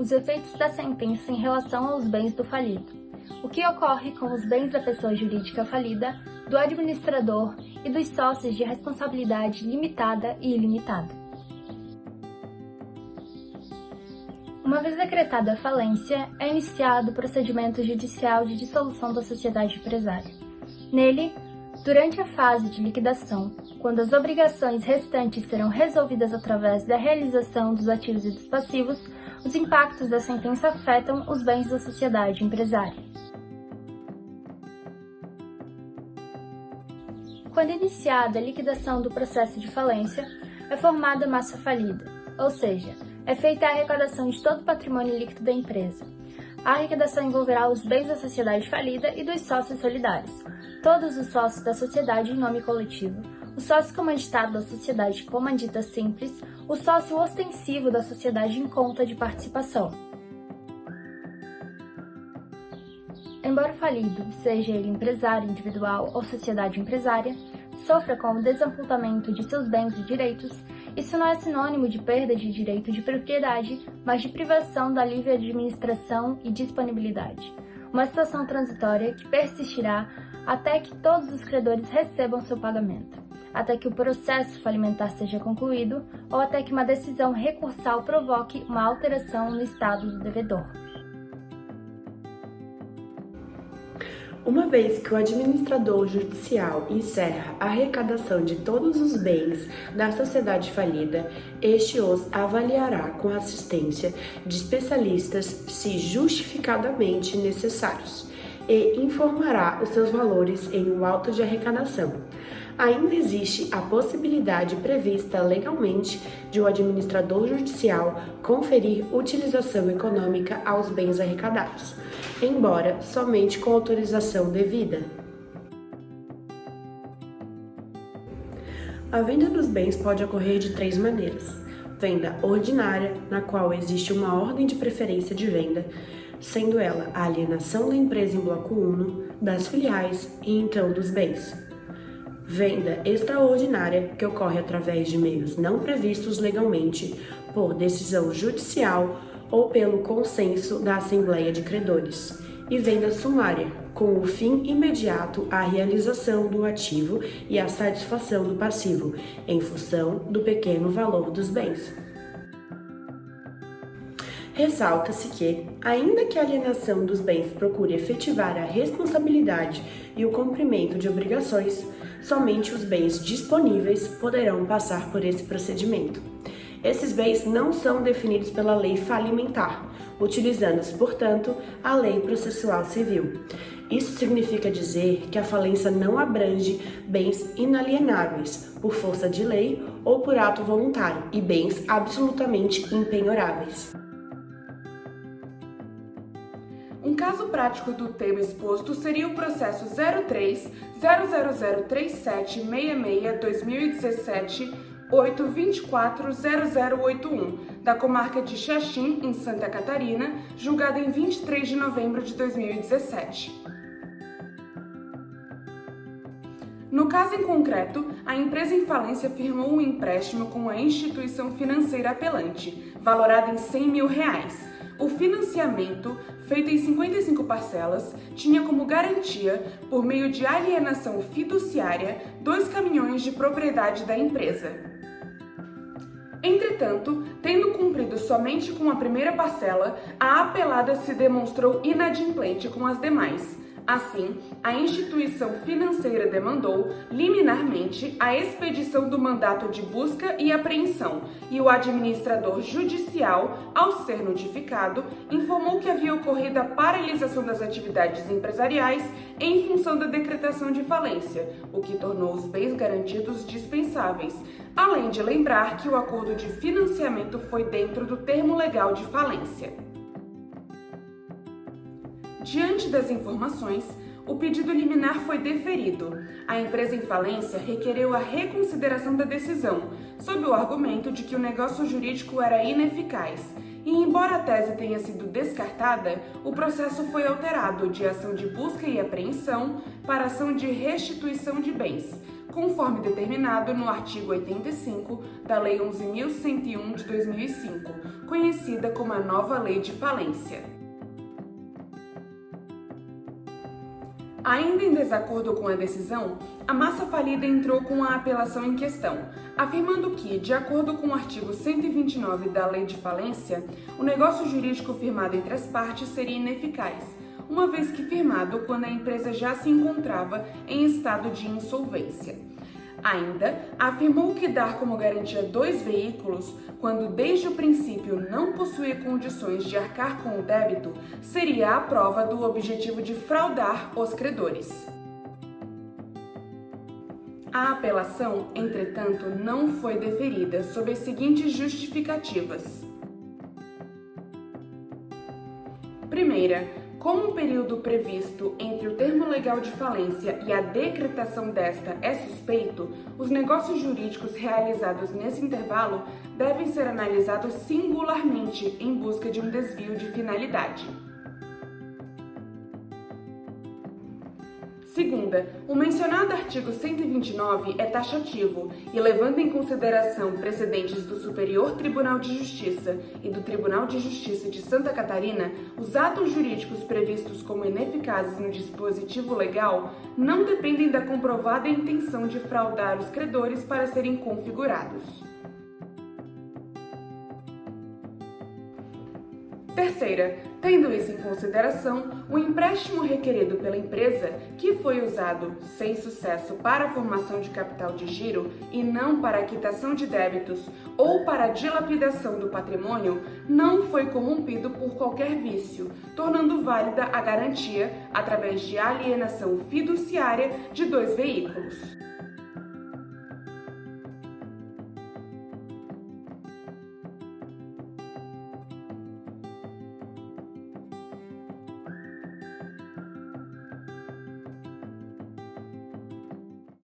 os efeitos da sentença em relação aos bens do falido. O que ocorre com os bens da pessoa jurídica falida, do administrador e dos sócios de responsabilidade limitada e ilimitada. Uma vez decretada a falência, é iniciado o procedimento judicial de dissolução da sociedade empresária. Nele, durante a fase de liquidação, quando as obrigações restantes serão resolvidas através da realização dos ativos e dos passivos, os impactos da sentença afetam os bens da sociedade empresária. Quando iniciada a liquidação do processo de falência, é formada a massa falida, ou seja, é feita a arrecadação de todo o patrimônio líquido da empresa. A arrecadação envolverá os bens da sociedade falida e dos sócios solidários, todos os sócios da sociedade em nome coletivo, o sócio comanditado da sociedade comandita simples, o sócio ostensivo da sociedade em conta de participação. Embora o falido, seja ele empresário individual ou sociedade empresária, sofra com o desamputamento de seus bens e direitos, isso não é sinônimo de perda de direito de propriedade, mas de privação da livre administração e disponibilidade. Uma situação transitória que persistirá até que todos os credores recebam seu pagamento, até que o processo falimentar seja concluído ou até que uma decisão recursal provoque uma alteração no estado do devedor. Uma vez que o administrador judicial encerra a arrecadação de todos os bens da sociedade falida, este os avaliará com assistência de especialistas se justificadamente necessários e informará os seus valores em um auto de arrecadação. Ainda existe a possibilidade prevista legalmente de o administrador judicial conferir utilização econômica aos bens arrecadados, embora somente com autorização devida. A venda dos bens pode ocorrer de 3 maneiras. Venda ordinária, na qual existe uma ordem de preferência de venda, sendo ela a alienação da empresa em bloco uno, das filiais e então dos bens. Venda extraordinária, que ocorre através de meios não previstos legalmente, por decisão judicial ou pelo consenso da Assembleia de Credores. E venda sumária, com o fim imediato à realização do ativo e à satisfação do passivo, em função do pequeno valor dos bens. Ressalta-se que, ainda que a alienação dos bens procure efetivar a responsabilidade e o cumprimento de obrigações, somente os bens disponíveis poderão passar por esse procedimento. Esses bens não são definidos pela lei falimentar, utilizando-se, portanto, a lei processual civil. Isso significa dizer que a falência não abrange bens inalienáveis, por força de lei ou por ato voluntário, e bens absolutamente impenhoráveis. Um caso prático do tema exposto seria o processo 03.0003766-2017-8240081, da comarca de Xaxim, em Santa Catarina, julgado em 23 de novembro de 2017. No caso em concreto, a empresa em falência firmou um empréstimo com a instituição financeira apelante, valorado em R$100 mil. O financiamento, feito em 55 parcelas, tinha como garantia, por meio de alienação fiduciária, 2 caminhões de propriedade da empresa. Entretanto, tendo cumprido somente com a primeira parcela, a apelada se demonstrou inadimplente com as demais. Assim, a instituição financeira demandou, liminarmente, a expedição do mandato de busca e apreensão, e o administrador judicial, ao ser notificado, informou que havia ocorrido a paralisação das atividades empresariais em função da decretação de falência, o que tornou os bens garantidos dispensáveis, além de lembrar que o acordo de financiamento foi dentro do termo legal de falência. Diante das informações, o pedido liminar foi deferido. A empresa em falência requereu a reconsideração da decisão, sob o argumento de que o negócio jurídico era ineficaz. E, embora a tese tenha sido descartada, o processo foi alterado de ação de busca e apreensão para ação de restituição de bens, conforme determinado no artigo 85 da Lei 11.101 de 2005, conhecida como a nova Lei de Falência. Ainda em desacordo com a decisão, a massa falida entrou com a apelação em questão, afirmando que, de acordo com o artigo 129 da Lei de Falência, o negócio jurídico firmado entre as partes seria ineficaz, uma vez que firmado quando a empresa já se encontrava em estado de insolvência. Ainda afirmou que dar como garantia 2 veículos, quando desde o princípio não possuía condições de arcar com o débito, seria a prova do objetivo de fraudar os credores. A apelação, entretanto, não foi deferida sob as seguintes justificativas. Primeira, como o período previsto entre o termo legal de falência e a decretação desta é suspeito, os negócios jurídicos realizados nesse intervalo devem ser analisados singularmente em busca de um desvio de finalidade. Segunda, o mencionado artigo 129 é taxativo e, levando em consideração precedentes do Superior Tribunal de Justiça e do Tribunal de Justiça de Santa Catarina, os atos jurídicos previstos como ineficazes no dispositivo legal não dependem da comprovada intenção de fraudar os credores para serem configurados. Terceira, tendo isso em consideração, o empréstimo requerido pela empresa, que foi usado sem sucesso para a formação de capital de giro e não para a quitação de débitos ou para a dilapidação do patrimônio, não foi corrompido por qualquer vício, tornando válida a garantia através de alienação fiduciária de 2 veículos.